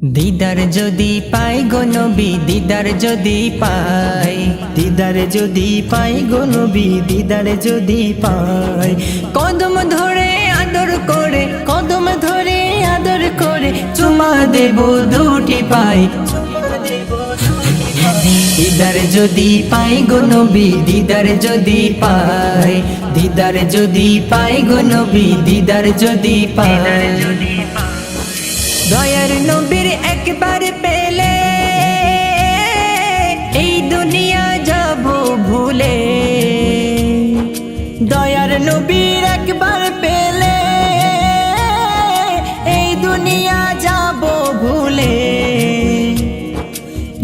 দিদার যদি পাই গো নবী, দিদার যদি পাই, দিদার যদি পাই গো নবী, দিদার যদি পাই, কদম ধরে আদর করে, কদম ধরে আদর করে চুমা দেব দুটি পাই। দিদার যদি পাই গো নবী, দিদার যদি পাই, দিদার যদি পাই গো নবী, দিদার যদি পাই। দয়ার নবীর একবার পেলে এই দুনিয়া যাব ভুলে, দয়ার নবীর একবার পেলে এই দুনিয়া যাব ভুলে,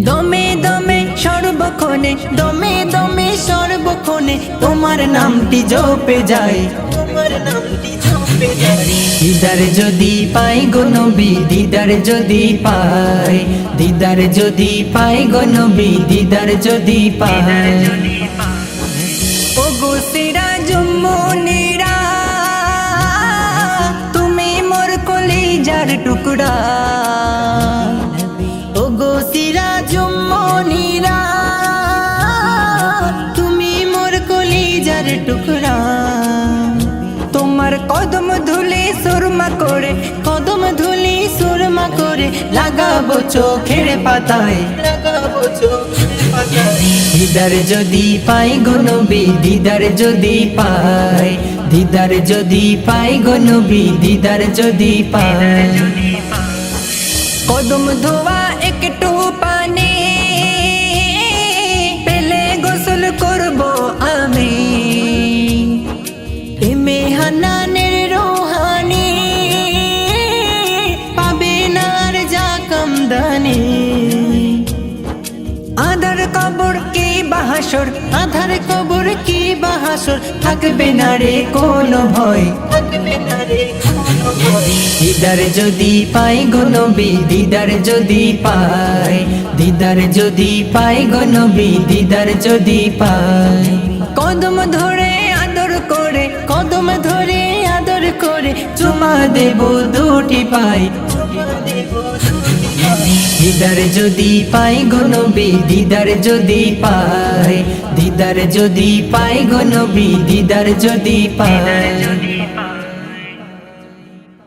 দমে দমে সর্বক্ষণে, দমে দমে সর্বক্ষণে তোমার নামটি জপে যায়। তোমার নামটি জপে যাই। দিদার যদি পাই গো নবী, দিদার যদি পাই, দিদার যদি পাই গো নবী, দিদার যদি পাই। ও গো সিরাজুম মুনিরা, তুমি মোর কলিজার টুকরা। ও গো সিরাজুম মুনিরা, তুমি মোর কলিজার টুকরা। তোমার কদম ধুলি সুরমা করে, কদম ধুলি সুরমা করে লাগাবো চোখের পাতায়। লাগাবো চোখের পাতায়। দিদার যদি পাই গো নবী, দিদার যদি পাই, দিদার যদি পাই গো নবী, দিদার যদি পাই। কদম ধোয়া একটু পানি পেলে গোসল করব আমি। এ মেহানানের রোহানি পাবে না আর যা কামদানি। আধার কবর কি বাহাসর, আধার কবর কি বাহাসর থাকবে না রে কোনো ভয়। থাকবে না রে কোনো ভয়। দিদার যদি পাই গো নবী, দিদার যদি পাই, দিদার যদি পাই গো নবী, দিদার যদি পাই। কদম ধরে আদর করে, কদম ধরে আদর করে চুমা দেব দুটি পাই। দিদার যদি পাই গো নবী, দিদার যদি পাই, দিদার যদি পাই গো নবী, দিদার যদি পাই।